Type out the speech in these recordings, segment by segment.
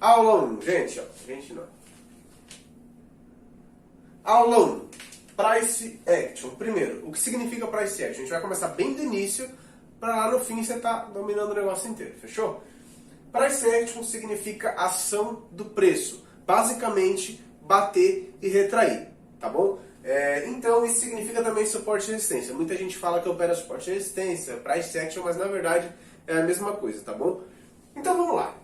Aula 1, gente, ó. Gente não. Aula 1. Price Action. Primeiro, o que significa Price Action? A gente vai começar bem do início, para lá no fim você tá dominando o negócio inteiro, fechou? Price Action significa ação do preço. Basicamente, bater e retrair, tá bom? Então, isso significa também suporte e resistência. Muita gente fala que opera suporte e resistência, Price Action, mas na verdade é a mesma coisa, tá bom? Então, vamos lá.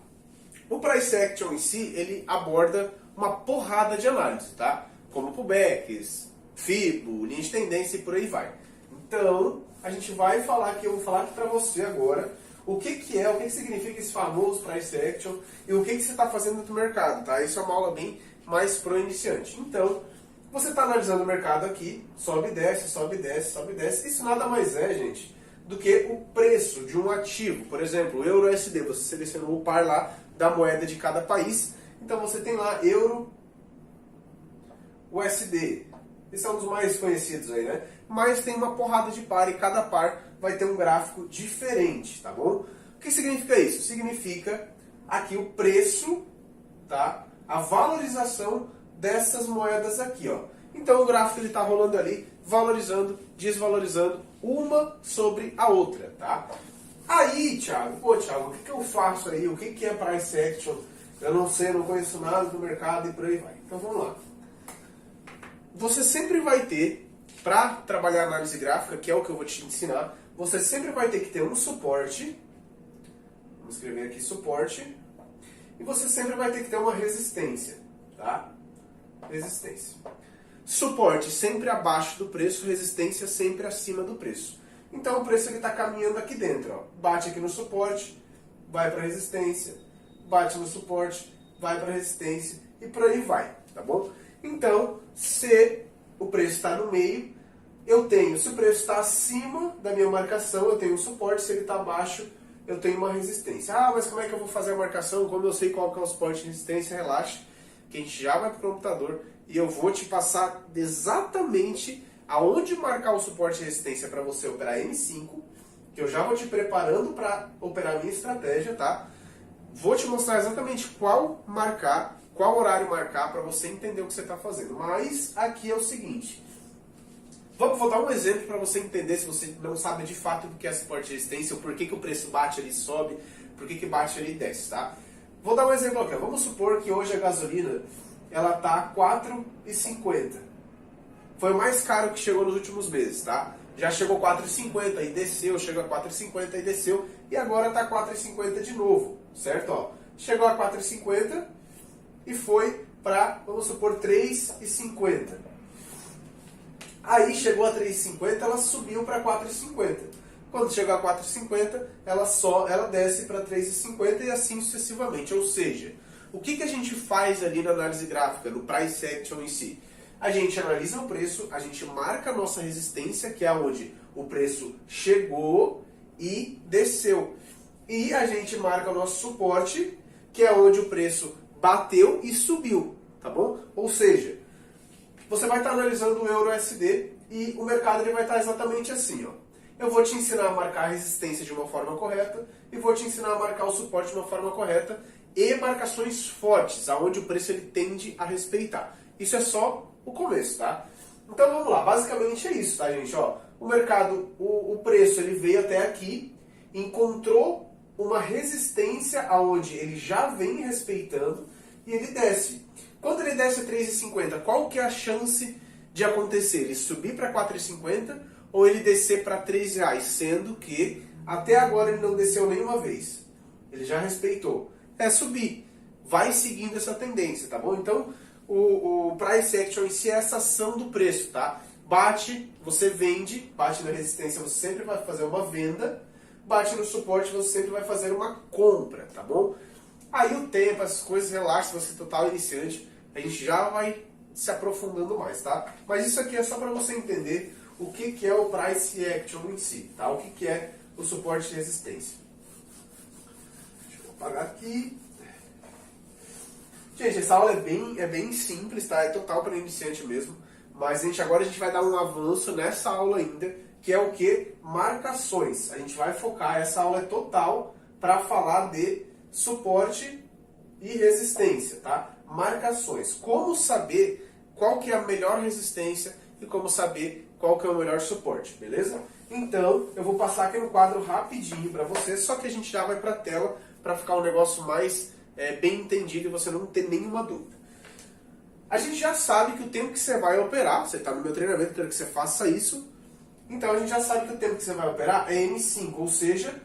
O Price Action em si, ele aborda uma porrada de análise, tá? Como pullbacks, FIBO, linha de tendência e por aí vai. Então, a gente vai falar aqui, eu vou falar aqui pra você agora o que significa esse famoso Price Action e o que você está fazendo no mercado, tá? Isso é uma aula bem mais pro iniciante. Então, você está analisando o mercado aqui, sobe e desce, sobe e desce, sobe e desce. Isso nada mais é, gente, do que o preço de um ativo. Por exemplo, o Euro-USD, você selecionou o par lá da moeda de cada país. Então você tem lá Euro-USD. Esse é um dos mais conhecidos aí, né? Mas tem uma porrada de par e cada par vai ter um gráfico diferente, tá bom? O que significa isso? Significa aqui o preço, tá? A valorização dessas moedas aqui, ó. Então o gráfico ele tá rolando ali, valorizando, desvalorizando uma sobre a outra, tá? Aí, Thiago, Thiago, o que eu faço aí? O que é Price Action? Eu não sei, eu não conheço nada do mercado e por aí vai. Então vamos lá. Você sempre vai ter, para trabalhar análise gráfica, que é o que eu vou te ensinar, você sempre vai ter que ter um suporte. Vamos escrever aqui suporte. E você sempre vai ter que ter uma resistência, tá? Resistência. Suporte sempre abaixo do preço, resistência sempre acima do preço. Então o preço está caminhando aqui dentro, ó. Bate aqui no suporte, vai para resistência, bate no suporte, vai para resistência e por aí vai, tá bom? Então, se o preço está no meio, se o preço está acima da minha marcação, eu tenho um suporte, se ele está abaixo, eu tenho uma resistência. Ah, mas como é que eu vou fazer a marcação? Como eu sei qual que é o suporte e resistência? Relaxa, que a gente já vai para o computador e eu vou te passar exatamente aonde marcar o suporte e resistência para você operar M5, que eu já vou te preparando para operar a minha estratégia, tá? Vou te mostrar exatamente qual horário marcar para você entender o que você está fazendo. Mas aqui é o seguinte, vou dar um exemplo para você entender, se você não sabe de fato o que é suporte e resistência, ou por que o preço bate ali e sobe, por que bate ali e desce, tá? Vou dar um exemplo aqui. Vamos supor que hoje a gasolina ela tá 4,50. Foi o mais caro que chegou nos últimos meses, tá? Já chegou 4,50 e desceu, chegou a 4,50 e desceu, e agora tá 4,50 de novo, certo? Ó, chegou a 4,50 e foi para, vamos supor, 3,50. Aí chegou a 3,50, ela subiu para 4,50. Quando chegou a 4,50, ela desce para 3,50 e assim sucessivamente. Ou seja, o que a gente faz ali na análise gráfica, no Price Action em si? A gente analisa o preço, a gente marca a nossa resistência, que é onde o preço chegou e desceu. E a gente marca o nosso suporte, que é onde o preço bateu e subiu, tá bom? Ou seja, você vai estar analisando o Euro-USD e o mercado ele vai estar exatamente assim, ó. Eu vou te ensinar a marcar a resistência de uma forma correta e vou te ensinar a marcar o suporte de uma forma correta e marcações fortes, aonde o preço ele tende a respeitar. Isso é só o começo, tá? Então vamos lá, basicamente é isso, tá, gente? Ó, o mercado, o preço ele veio até aqui, encontrou uma resistência aonde ele já vem respeitando e ele desce. Quando ele desce a 3,50, qual que é a chance de acontecer? Ele subir para 4,50 ou ele descer para R$3, sendo que até agora ele não desceu nenhuma vez. Ele já respeitou. É subir. Vai seguindo essa tendência, tá bom? Então, o Price Action em si é essa ação do preço, tá? Bate, você vende, bate na resistência, você sempre vai fazer uma venda, bate no suporte, você sempre vai fazer uma compra, tá bom? Aí o tempo, essas coisas, relaxa, se você é total iniciante, a gente já vai se aprofundando mais, tá? Mas isso aqui é só para você entender o que é o Price Action em si, tá? O que é o suporte e resistência. Deixa eu apagar aqui. Gente, essa aula é bem simples, tá? É total para iniciante mesmo. Mas agora a gente vai dar um avanço nessa aula ainda, que é o que? Marcações. A gente vai focar, essa aula é total para falar de suporte e resistência, tá? Marcações. Como saber qual que é a melhor resistência e como saber qual que é o melhor suporte, beleza? Então, eu vou passar aqui no quadro rapidinho para você, só que a gente já vai para a tela para ficar um negócio mais bem entendido e você não ter nenhuma dúvida. A gente já sabe que o tempo que você vai operar, você está no meu treinamento, quero que você faça isso, então a gente já sabe que o tempo que você vai operar é M5, ou seja,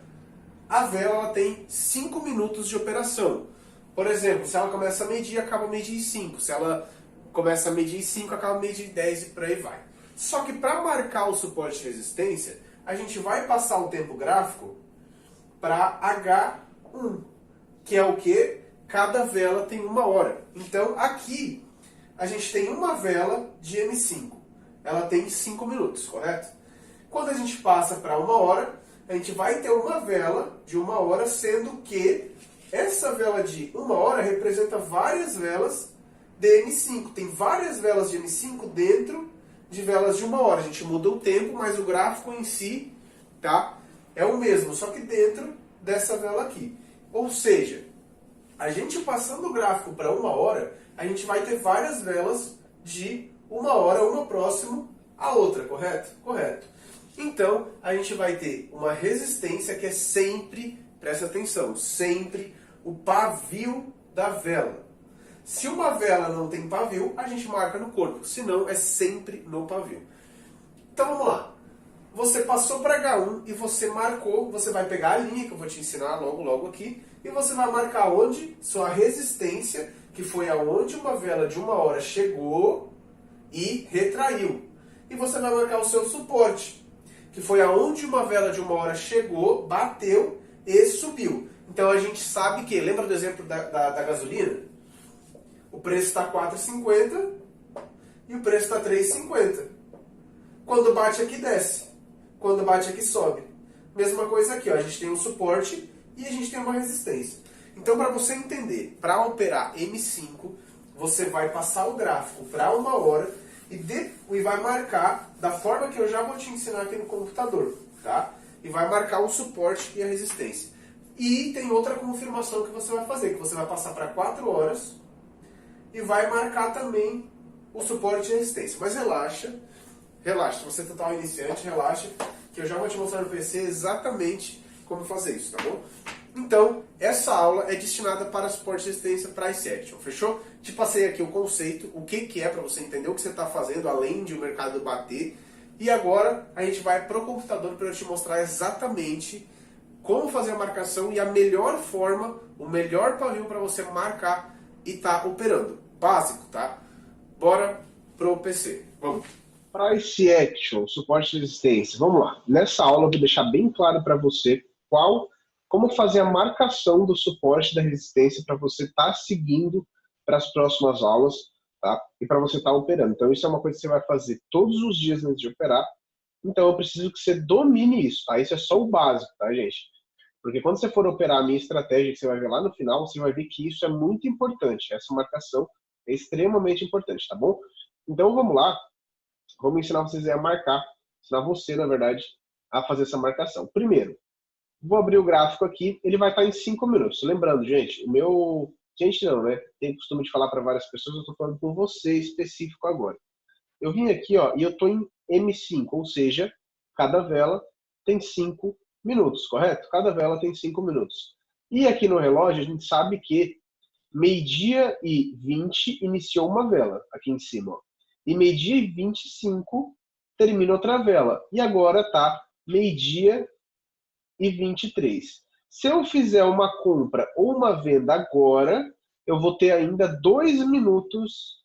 a vela ela tem 5 minutos de operação. Por exemplo, se ela começa a medir, acaba a medir em 5. Se ela começa a medir em 5, acaba a medir em 10 e por aí vai. Só que para marcar o suporte de resistência, a gente vai passar um tempo gráfico para H1, que é o que? Cada vela tem 1 hora. Então aqui a gente tem uma vela de M5. Ela tem 5 minutos, correto? Quando a gente passa para 1 hora, a gente vai ter uma vela de 1 hora, sendo que essa vela de 1 hora representa várias velas de M5. Tem várias velas de M5 dentro de velas de 1 hora. A gente muda o tempo, mas o gráfico em si, tá, é o mesmo, só que dentro dessa vela aqui. Ou seja, a gente passando o gráfico para 1 hora, a gente vai ter várias velas de 1 hora, uma próximo à outra, correto? Correto. Então, a gente vai ter uma resistência que é sempre, presta atenção, sempre o pavio da vela. Se uma vela não tem pavio, a gente marca no corpo, senão é sempre no pavio. Então vamos lá. Você passou para H1 e você marcou, você vai pegar a linha que eu vou te ensinar logo aqui, e você vai marcar onde? Sua resistência, que foi aonde uma vela de 1 hora chegou e retraiu. E você vai marcar o seu suporte, que foi aonde uma vela de 1 hora chegou, bateu e subiu. Então a gente sabe que, lembra do exemplo da gasolina? O preço está 4,50 e o preço está 3,50. Quando bate aqui, desce. Quando bate aqui, sobe. Mesma coisa aqui, ó, a gente tem um suporte e a gente tem uma resistência. Então, para você entender, para operar M5, você vai passar o gráfico para 1 hora e vai marcar da forma que eu já vou te ensinar aqui no computador, tá? E vai marcar o suporte e a resistência. E tem outra confirmação que você vai fazer, que você vai passar para 4 horas e vai marcar também o suporte e a resistência. Mas relaxa, relaxa, se você é um iniciante, relaxa, que eu já vou te mostrar no PC exatamente como fazer isso, tá bom? Então, essa aula é destinada para suporte e resistência para Price Action, fechou? Te passei aqui o conceito, o que é para você entender o que você está fazendo, além de o mercado bater. E agora a gente vai para o computador para eu te mostrar exatamente como fazer a marcação e a melhor forma, o melhor pavio para você marcar e tá operando. Básico, tá? Bora pro PC. Vamos. Price Action, suporte e resistência. Vamos lá. Nessa aula eu vou deixar bem claro para você como fazer a marcação do suporte e da resistência para você estar seguindo para as próximas aulas, tá? E para você estar operando. Então isso é uma coisa que você vai fazer todos os dias antes de operar. Então eu preciso que você domine isso, tá? Isso é só o básico, tá, gente? Porque quando você for operar a minha estratégia, que você vai ver lá no final, você vai ver que isso é muito importante. Essa marcação é extremamente importante, tá bom? Então vamos lá. Vamos ensinar vocês a marcar, ensinar você, na verdade, a fazer essa marcação. Primeiro, vou abrir o gráfico aqui, ele vai estar em 5 minutos. Lembrando, gente, o meu... Gente não, né? Tem costume de falar para várias pessoas, eu estou falando com você específico agora. Eu vim aqui, ó, e eu estou em M5, ou seja, cada vela tem 5 minutos, correto? Cada vela tem 5 minutos. E aqui no relógio, a gente sabe que meio-dia e 20 iniciou uma vela, aqui em cima, ó. E meio-dia e 25 termina outra vela. E agora está meio-dia e 23. Se eu fizer uma compra ou uma venda agora, eu vou ter ainda 2 minutos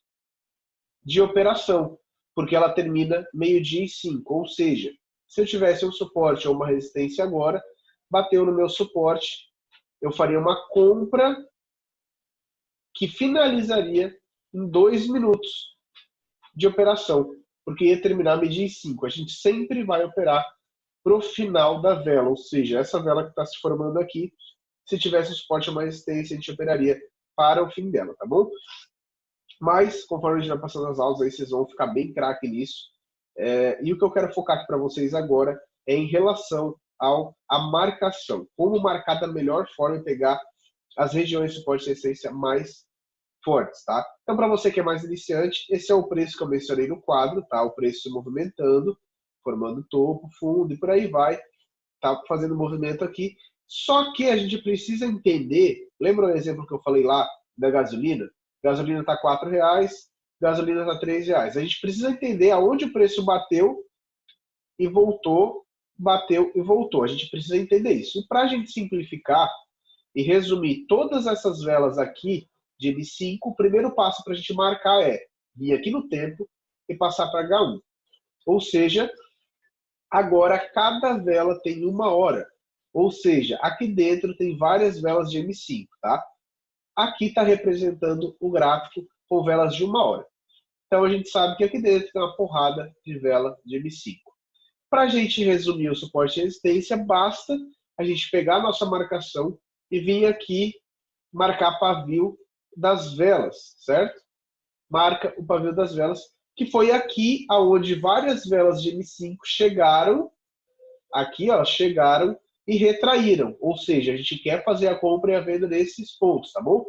de operação, porque ela termina meio-dia e 5. Ou seja, se eu tivesse um suporte ou uma resistência agora, bateu no meu suporte, eu faria uma compra que finalizaria em 2 minutos de operação, porque ia terminar meio-dia e 5. A gente sempre vai operar para o final da vela, ou seja, essa vela que está se formando aqui, se tivesse suporte ou uma resistência, a gente operaria para o fim dela, tá bom? Mas, conforme a gente vai passando as aulas, aí vocês vão ficar bem craque nisso. E o que eu quero focar aqui para vocês agora é em relação à marcação. Como marcar da melhor forma e pegar as regiões de suporte e resistência mais fortes, tá? Então, para você que é mais iniciante, esse é o preço que eu mencionei no quadro, tá? O preço se movimentando, formando topo, fundo e por aí vai, tá fazendo movimento aqui. Só que a gente precisa entender, lembra o exemplo que eu falei lá da gasolina? Gasolina está R$4, gasolina está R$3. A gente precisa entender aonde o preço bateu e voltou, bateu e voltou. A gente precisa entender isso. E para a gente simplificar e resumir todas essas velas aqui de M5, o primeiro passo para a gente marcar é vir aqui no tempo e passar para H1. Ou seja, agora cada vela tem 1 hora. Ou seja, aqui dentro tem várias velas de M5, tá? Aqui está representando o gráfico com velas de 1 hora. Então a gente sabe que aqui dentro tem uma porrada de vela de M5. Para a gente resumir o suporte e resistência, basta a gente pegar a nossa marcação e vir aqui marcar pavio das velas, certo? Marca o pavio das velas, que foi aqui aonde várias velas de M5 chegaram, aqui ó, chegaram e retraíram. Ou seja, a gente quer fazer a compra e a venda nesses pontos, tá bom?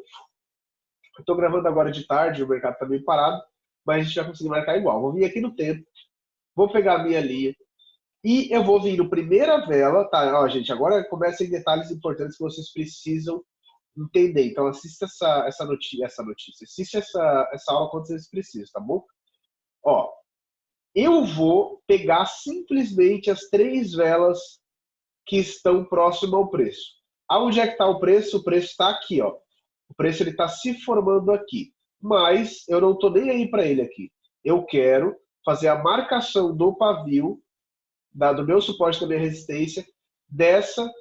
Eu estou gravando agora de tarde, o mercado está meio parado, mas a gente vai conseguir marcar igual. Vou vir aqui no tempo, vou pegar a minha linha, e eu vou vir no primeira vela, tá? Ó, gente, agora começa em detalhes importantes que vocês precisam entender. Então assista essa notícia, assiste essa aula quando vocês precisam, tá bom? Ó, eu vou pegar simplesmente as 3 velas que estão próximas ao preço. Aonde é que está o preço? O preço está aqui, ó. O preço está se formando aqui. Mas eu não estou nem aí para ele aqui. Eu quero fazer a marcação do pavio, do meu suporte, da minha resistência, dessa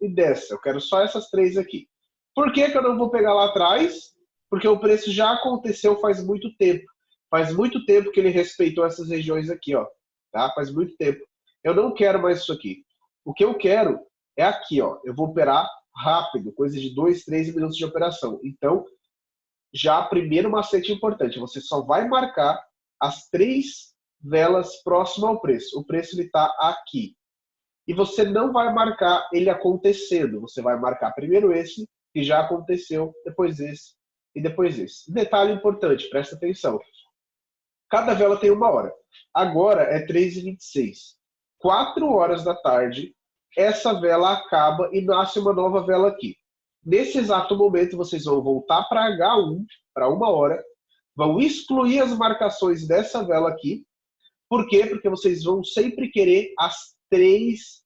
e dessa. Eu quero só essas 3 aqui. Por que eu não vou pegar lá atrás? Porque o preço já aconteceu faz muito tempo. Faz muito tempo que ele respeitou essas regiões aqui, ó. Tá? Faz muito tempo. Eu não quero mais isso aqui. O que eu quero é aqui, ó. Eu vou operar rápido, coisa de 2, 3 minutos de operação. Então, já primeiro macete importante, você só vai marcar as 3 velas próximas ao preço. O preço está aqui. E você não vai marcar ele acontecendo. Você vai marcar primeiro esse, que já aconteceu, depois esse e depois esse. Detalhe importante, presta atenção. Cada vela tem 1 hora. Agora é 3h26. 4 horas da tarde, essa vela acaba e nasce uma nova vela aqui. Nesse exato momento, vocês vão voltar para H1, para 1 hora, vão excluir as marcações dessa vela aqui. Por quê? Porque vocês vão sempre querer as 3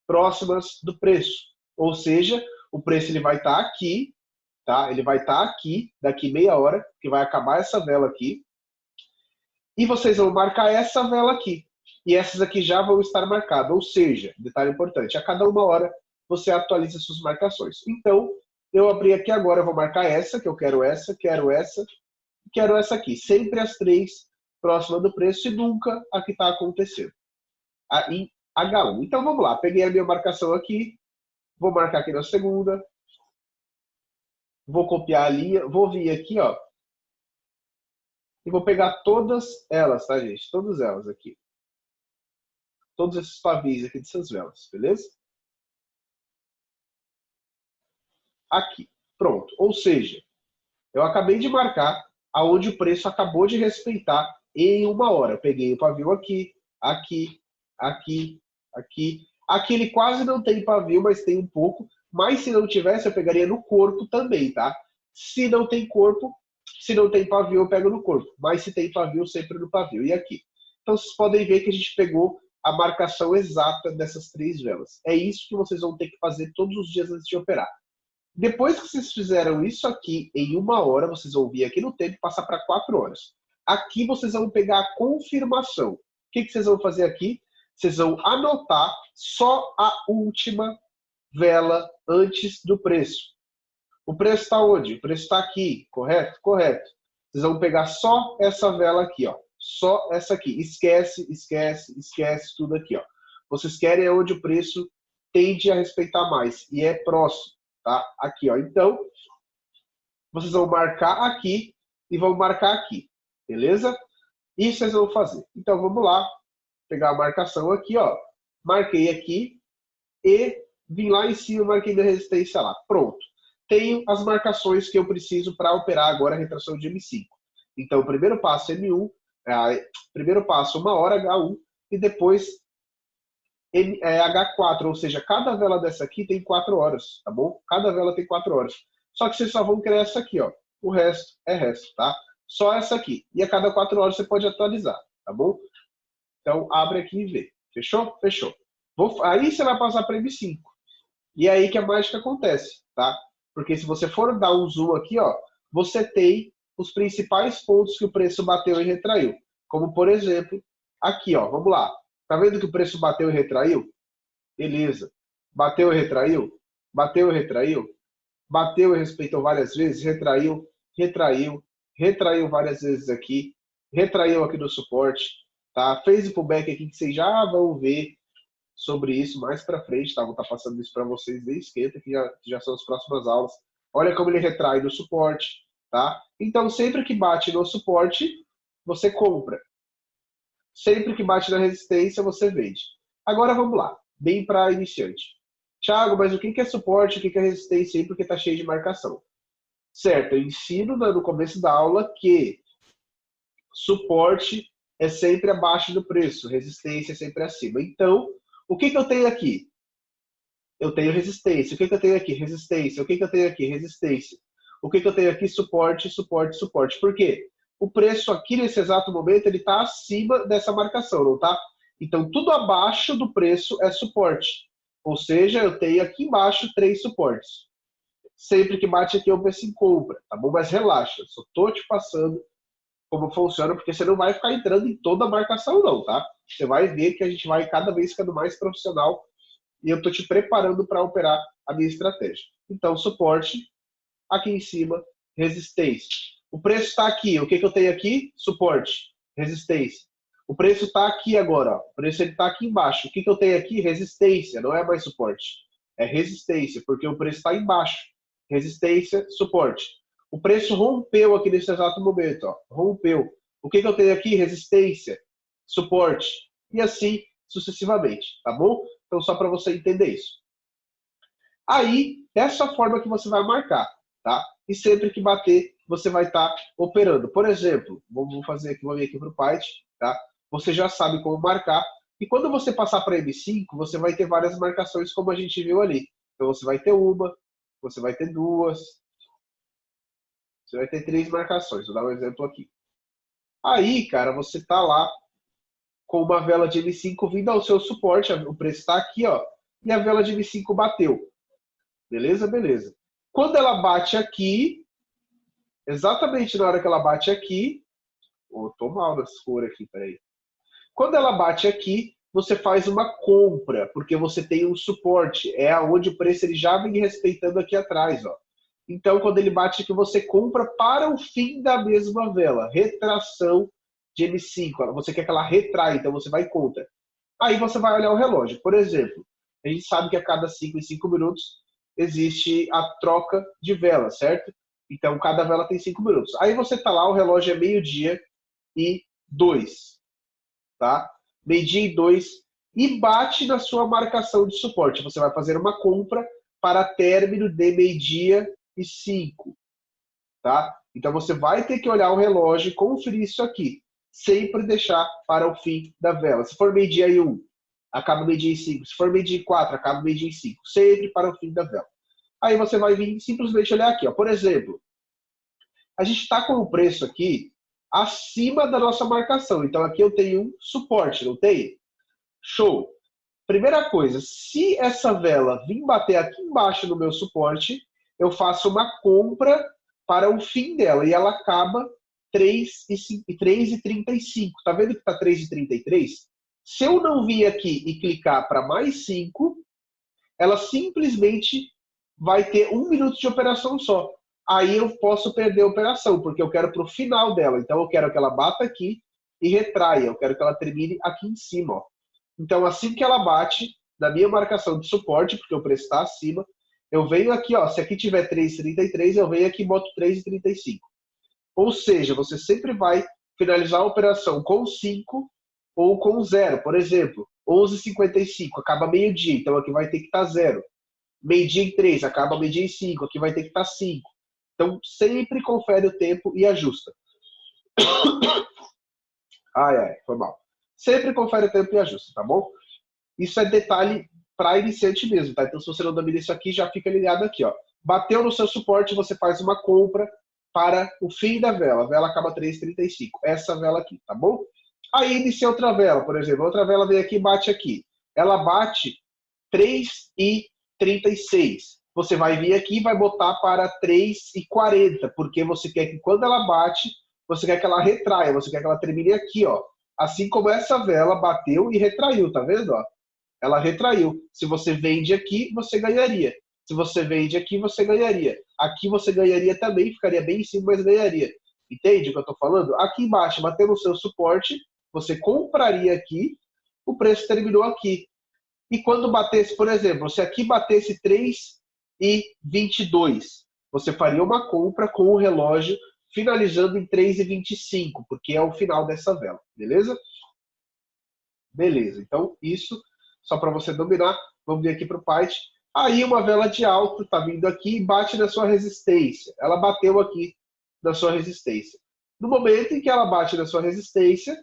próximas do preço. Ou seja, o preço ele vai estar aqui, tá? Ele vai estar aqui, daqui meia hora, que vai acabar essa vela aqui. E vocês vão marcar essa vela aqui. E essas aqui já vão estar marcadas. Ou seja, detalhe importante, a cada 1 hora você atualiza suas marcações. Então, eu abri aqui agora, eu vou marcar essa, que eu quero essa, quero essa, e quero essa aqui. Sempre as 3 próximas do preço e nunca a que está acontecendo. Em H1. Então, vamos lá. Peguei a minha marcação aqui, vou marcar aqui na segunda, vou copiar a linha, vou vir aqui, ó, e vou pegar todas elas, tá, gente? Todas elas aqui. Todos esses pavis aqui dessas velas, beleza? Aqui, pronto. Ou seja, eu acabei de marcar aonde o preço acabou de respeitar em 1 hora. Eu peguei o pavio aqui, aqui, aqui, aqui. Aqui ele quase não tem pavio, mas tem um pouco. Mas se não tivesse, eu pegaria no corpo também, tá? Se não tem corpo, se não tem pavio, eu pego no corpo. Mas se tem pavio, sempre no pavio. E aqui? Então vocês podem ver que a gente pegou a marcação exata dessas 3 velas. É isso que vocês vão ter que fazer todos os dias antes de operar. Depois que vocês fizeram isso aqui em 1 hora, vocês vão vir aqui no tempo e passar para 4 horas. Aqui vocês vão pegar a confirmação. O que vocês vão fazer aqui? Vocês vão anotar só a última vela antes do preço. O preço está onde? O preço está aqui, correto? Correto. Vocês vão pegar só essa vela aqui, ó. Só essa aqui. Esquece, esquece, esquece tudo aqui, ó. Vocês querem é onde o preço tende a respeitar mais. E é próximo, tá? Aqui, ó. Então, vocês vão marcar aqui e vão marcar aqui. Beleza? Isso vocês vão fazer. Então, vamos lá. Pegar a marcação aqui, ó. Marquei aqui e vim lá em cima, marquei minha resistência lá. Pronto. tenho as marcações que eu preciso para operar agora a retração de M5. Então, o primeiro passo M1, primeiro passo 1 hora H1 e depois H4, ou seja, cada vela dessa aqui tem 4 horas, tá bom? Cada vela tem 4 horas. Só que vocês só vão criar essa aqui, ó. O resto é resto, tá? Só essa aqui. E a cada 4 horas você pode atualizar, tá bom? Então, abre aqui e vê. Fechou? Fechou. Aí você vai passar para M5. E é aí que a mágica acontece, tá? Porque se você for dar um zoom aqui, ó, você tem os principais pontos que o preço bateu e retraiu. Como, por exemplo, aqui, ó, vamos lá. Tá vendo que o preço bateu e retraiu? Beleza. Bateu e retraiu? Bateu e retraiu? Bateu e respeitou várias vezes? Retraiu, retraiu, retraiu várias vezes aqui, retraiu aqui no suporte, tá? Fez o pullback aqui que vocês já vão ver sobre isso mais para frente, tá? Vou estar passando isso para vocês desde esquenta, que já são as próximas aulas. Olha como ele retrai no suporte, tá? Então, sempre que bate no suporte, você compra. Sempre que bate na resistência, você vende. Agora, vamos lá. Bem para iniciante. Thiago, mas o que é suporte, o que é resistência aí, porque está cheio de marcação? Certo, eu ensino no começo da aula que suporte é sempre abaixo do preço, resistência é sempre acima. Então, o que eu tenho aqui? Eu tenho resistência. O que eu tenho aqui? Resistência. O que eu tenho aqui? Resistência. O que eu tenho aqui? Suporte, suporte, suporte. Por quê? O preço aqui, nesse exato momento, ele está acima dessa marcação, não tá? Então, tudo abaixo do preço é suporte. Ou seja, eu tenho aqui embaixo 3 suportes. Sempre que bate aqui, eu penso em compra, tá bom? Mas relaxa, só tô te passando como funciona, porque você não vai ficar entrando em toda a marcação, não, tá? Você vai ver que a gente vai cada vez ficando mais profissional e eu tô te preparando para operar a minha estratégia. Então, suporte, aqui em cima, resistência. O preço está aqui, o que eu tenho aqui? Suporte, resistência. O preço está aqui agora, ó. O preço está aqui embaixo. O que eu tenho aqui? Resistência, não é mais suporte. É resistência, porque o preço está embaixo. Resistência, suporte. O preço rompeu aqui nesse exato momento, ó. Rompeu. O que eu tenho aqui? Resistência, suporte. E assim sucessivamente, tá bom? Então, só para você entender isso. Aí, dessa forma que você vai marcar, tá? E sempre que bater, você vai estar operando. Por exemplo, vamos fazer aqui, vou vir aqui para o Python, tá? Você já sabe como marcar. E quando você passar para M5, você vai ter várias marcações, como a gente viu ali. Então, você vai ter uma, você vai ter duas, você vai ter 3 marcações. Vou dar um exemplo aqui. Aí, cara, você tá lá com uma vela de M5 vindo ao seu suporte. O preço está aqui, ó. E a vela de M5 bateu. Beleza? Beleza. Quando ela bate aqui, exatamente na hora que ela bate aqui... Oh, tô mal nessa cor aqui, peraí. Quando ela bate aqui, você faz uma compra, porque você tem um suporte. É onde o preço ele já vem respeitando aqui atrás, ó. Então, quando ele bate aqui, você compra para o fim da mesma vela. Retração de M5. Você quer que ela retraia, então você vai contra. Aí você vai olhar o relógio. Por exemplo, a gente sabe que a cada 5 em 5 minutos existe a troca de vela, certo? Então, cada vela tem 5 minutos. Aí você tá lá, o relógio é 12:02, tá? 12:02 e bate na sua marcação de suporte. Você vai fazer uma compra para término de 12:05, tá? Então, você vai ter que olhar o relógio e conferir isso aqui. Sempre deixar para o fim da vela. Se for 12:01, acaba 12:05. Se for 12:04, acaba 12:05. Sempre para o fim da vela. Aí você vai vir simplesmente olhar aqui, ó. Por exemplo, a gente está com o preço aqui acima da nossa marcação. Então aqui eu tenho um suporte, não tem? Show! Primeira coisa, se essa vela vir bater aqui embaixo no meu suporte, eu faço uma compra para o fim dela e ela acaba 3:35. Tá vendo que tá 3:33? Se eu não vir aqui e clicar para mais 5, ela simplesmente vai ter 1 minuto de operação só. Aí eu posso perder a operação, porque eu quero para o final dela. Então eu quero que ela bata aqui e retraia. Eu quero que ela termine aqui em cima, ó. Então assim que ela bate, na minha marcação de suporte, porque o preço está acima, eu venho aqui, ó. Se aqui tiver 3:33, eu venho aqui e boto 3:35. Ou seja, você sempre vai finalizar a operação com 5 ou com 0. Por exemplo, 11:55, acaba meio-dia, então aqui vai ter que estar 0. meio-dia em 3, acaba meio-dia em 5, aqui vai ter que estar 5. Então, sempre confere o tempo e ajusta. Foi mal. Sempre confere o tempo e ajusta, tá bom? Isso é detalhe para iniciante mesmo, tá? Então, se você não domina isso aqui, já fica ligado aqui, ó. Bateu no seu suporte, você faz uma compra para o fim da vela. A vela acaba 3,35. Essa vela aqui, tá bom? Aí inicia outra vela, por exemplo. Outra vela vem aqui e bate aqui. Ela bate 3,36. Você vai vir aqui e vai botar para 3,40, porque você quer que quando ela bate, você quer que ela retraia, você quer que ela termine aqui, ó. Assim como essa vela bateu e retraiu, tá vendo, ó? Ela retraiu. Se você vende aqui, você ganharia. Se você vende aqui, você ganharia. Aqui você ganharia também, ficaria bem em cima, mas ganharia. Entende o que eu estou falando? Aqui embaixo, batendo o seu suporte, você compraria aqui, o preço terminou aqui. E quando batesse, por exemplo, se aqui batesse 3,22, você faria uma compra com o relógio finalizando em 3,25, porque é o final dessa vela, beleza? Beleza, então isso, só para você dominar, vamos vir aqui para o Python. Aí uma vela de alto está vindo aqui e bate na sua resistência. Ela bateu aqui na sua resistência. No momento em que ela bate na sua resistência,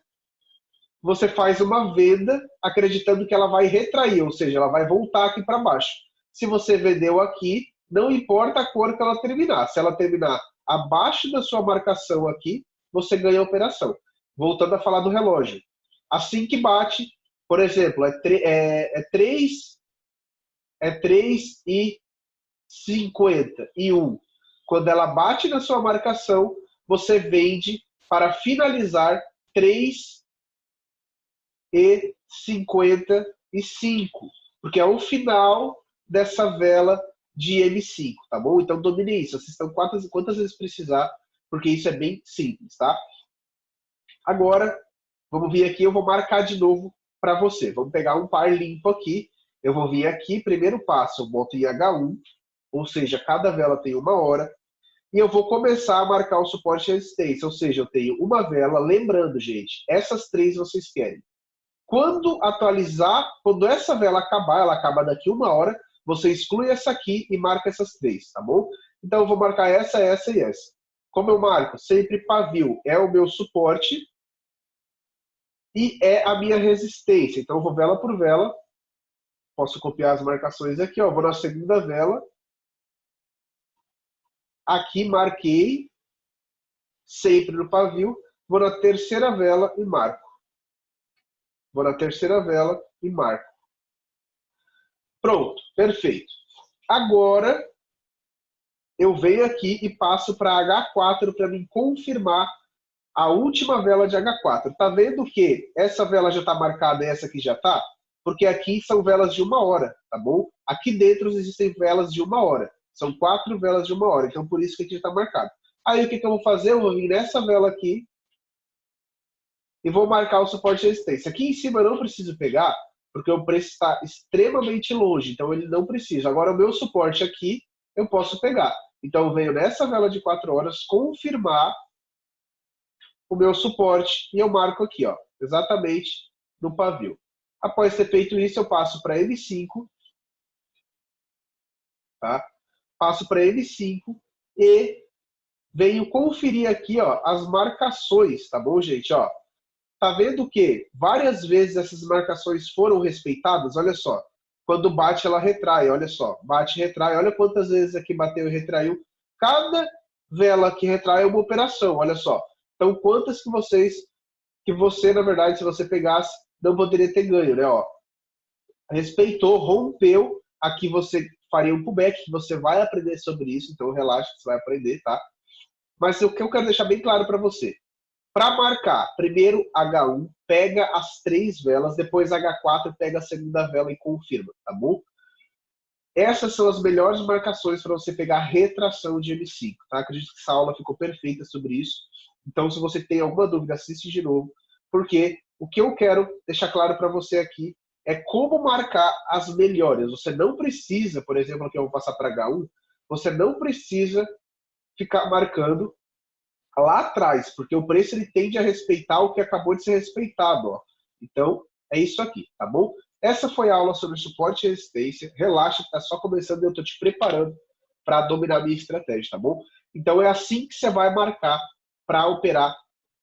você faz uma venda acreditando que ela vai retrair, ou seja, ela vai voltar aqui para baixo. Se você vendeu aqui, não importa a cor que ela terminar. Se ela terminar abaixo da sua marcação aqui, você ganha a operação. Voltando a falar do relógio. Assim que bate, por exemplo, é 3,51. Quando ela bate na sua marcação, você vende para finalizar 3,55, porque é o final dessa vela de M5, tá bom? Então domine isso, assistam quantas vezes precisar, porque isso é bem simples, tá? Agora, vamos vir aqui, eu vou marcar de novo para você. Vamos pegar um par limpo aqui, eu vou vir aqui, primeiro passo, eu boto em H1, ou seja, cada vela tem 1 hora, e eu vou começar a marcar o suporte e resistência, ou seja, eu tenho uma vela, lembrando, gente, essas 3 vocês querem. Quando atualizar, quando essa vela acabar, ela acaba daqui 1 hora, você exclui essa aqui e marca essas 3, tá bom? Então eu vou marcar essa e essa. Como eu marco? Sempre pavio é o meu suporte e é a minha resistência. Então eu vou vela por vela, posso copiar as marcações aqui, ó. Vou na segunda vela, aqui marquei, sempre no pavio, vou na terceira vela e marco. Vou na terceira vela e marco. Pronto, perfeito. Agora, eu venho aqui e passo para H4 para me confirmar a última vela de H4. Tá vendo que essa vela já está marcada e essa aqui já está? Porque aqui são velas de 1 hora, tá bom? Aqui dentro existem velas de 1 hora. São 4 velas de 1 hora, então por isso que aqui já está marcado. Aí o que eu vou fazer? Eu vou vir nessa vela aqui e vou marcar o suporte de resistência. Aqui em cima eu não preciso pegar, porque o preço está extremamente longe, então ele não precisa. Agora o meu suporte aqui, eu posso pegar. Então eu venho nessa vela de 4 horas confirmar o meu suporte e eu marco aqui, ó, exatamente no pavio. Após ter feito isso, eu passo para M5, tá? Passo para M5 e venho conferir aqui, ó, as marcações, tá bom, gente? Ó, tá vendo que várias vezes essas marcações foram respeitadas? Olha só. Quando bate, ela retrai. Olha só. Bate e retrai. Olha quantas vezes aqui bateu e retraiu. Cada vela que retrai é uma operação. Olha só. Então, quantas que você, na verdade, se você pegasse, não poderia ter ganho, né? Ó, respeitou, rompeu. Aqui você faria um pullback, que você vai aprender sobre isso. Então, relaxa, você vai aprender, tá? Mas o que eu quero deixar bem claro para você. Para marcar, primeiro H1, pega as 3 velas, depois H4, pega a segunda vela e confirma, tá bom? Essas são as melhores marcações para você pegar retração de M5, tá? Acredito que essa aula ficou perfeita sobre isso. Então, se você tem alguma dúvida, assiste de novo, porque o que eu quero deixar claro para você aqui é como marcar as melhores. Você não precisa, por exemplo, aqui eu vou passar para H1, você não precisa ficar marcando lá atrás, porque o preço ele tende a respeitar o que acabou de ser respeitado, ó. Então, é isso aqui, tá bom? essa foi a aula sobre suporte e resistência. Relaxa, que tá só começando e eu tô te preparando para dominar a minha estratégia, tá bom? Então é assim que você vai marcar para operar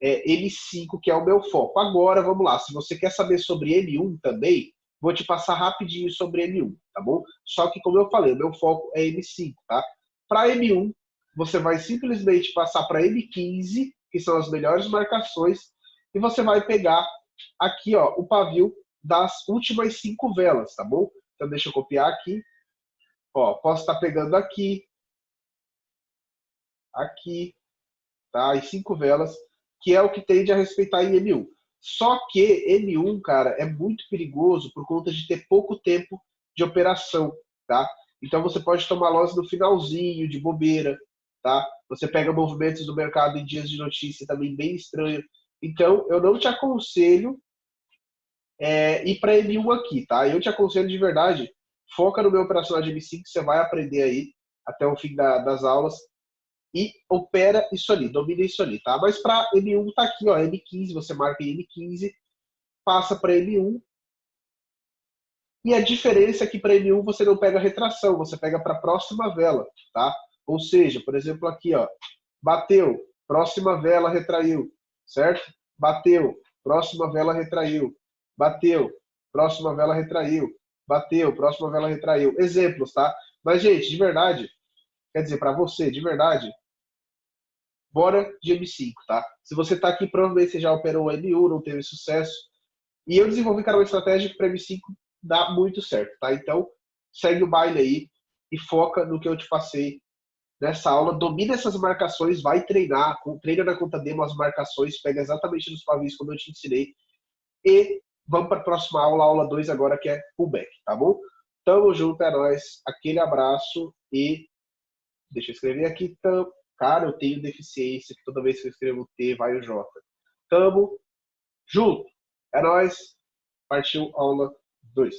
M5, que é o meu foco. Agora, vamos lá. Se você quer saber sobre M1 também, vou te passar rapidinho sobre M1, tá bom? Só que, como eu falei, o meu foco é M5, tá? Para M1, você vai simplesmente passar para M15, que são as melhores marcações, e você vai pegar aqui, ó, o pavio das últimas 5 velas, tá bom? Então, deixa eu copiar aqui. Ó, posso estar pegando aqui, aqui, tá? As 5 velas, que é o que tende a respeitar em M1. Só que M1, cara, é muito perigoso por conta de ter pouco tempo de operação, tá? Então você pode tomar loss no finalzinho, de bobeira, tá? Você pega movimentos do mercado em dias de notícia também bem estranho. Então, eu não te aconselho ir para M1 aqui, tá? Eu te aconselho de verdade, foca no meu operacional de M5, que você vai aprender aí até o fim das aulas e opera isso ali, domina isso ali, tá? Mas para M1 tá aqui, ó, M15, você marca em M15, passa para M1, e a diferença é que para M1 você não pega retração, você pega para a próxima vela, tá? Ou seja, por exemplo, aqui, ó, bateu, próxima vela retraiu, certo? Bateu, próxima vela retraiu, bateu, próxima vela retraiu, bateu, próxima vela retraiu. Exemplos, tá? Mas, gente, de verdade, quer dizer, para você, de verdade, bora de M5, tá? Se você tá aqui, provavelmente você já operou o M1, não teve sucesso. E eu desenvolvi, cara, uma estratégia que para M5 dá muito certo, tá? Então, segue o baile aí e foca no que eu te passei nessa aula. Domina essas marcações, vai treinar, treina na conta demo as marcações, pega exatamente nos pavis como eu te ensinei. E vamos para a próxima aula, aula 2 agora, que é pullback, tá bom? Tamo junto, é nóis. Aquele abraço e deixa eu escrever aqui. Cara, eu tenho deficiência, que toda vez que eu escrevo T, vai o J. Tamo junto. É nóis. Partiu aula 2.